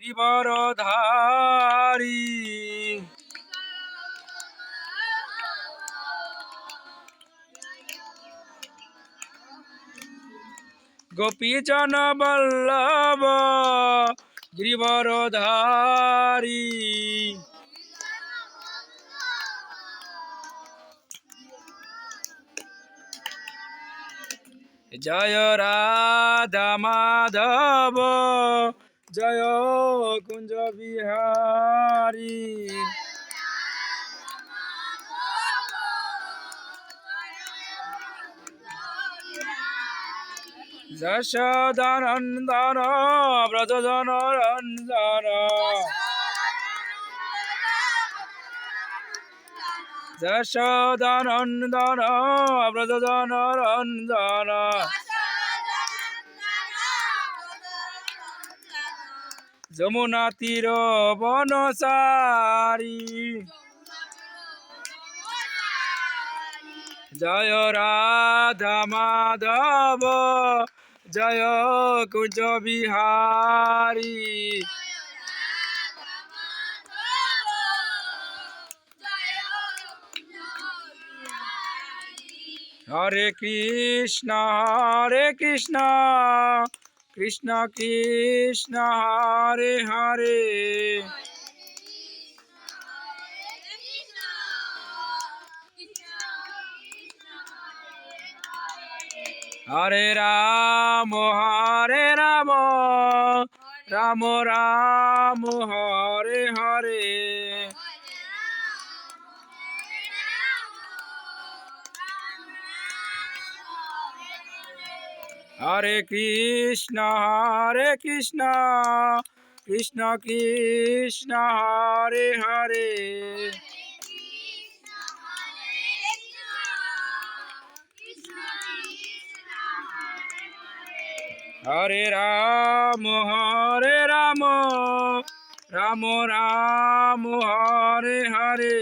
গিরিবরধারী গোপীজন বল্লভ গিরিবরধারী জয় রাধা মাধব জয় কুঞ্জ বিহারী যশোদানন্দন ব্রজজন রঞ্জন যশোদানন্দন ব্রজজন রঞ্জন যমুনা তীর বনসারী জয় রাধা মাধব জয় কুঞ্জ বিহারী হরে কৃষ্ণ কৃষ্ণ কৃষ্ণ হরে হরে হরে রাম রাম রাম হরে হরে হরে কৃষ্ণ কৃষ্ণ কৃষ্ণ হরে হরে হরে রাম রাম রাম হরে হরে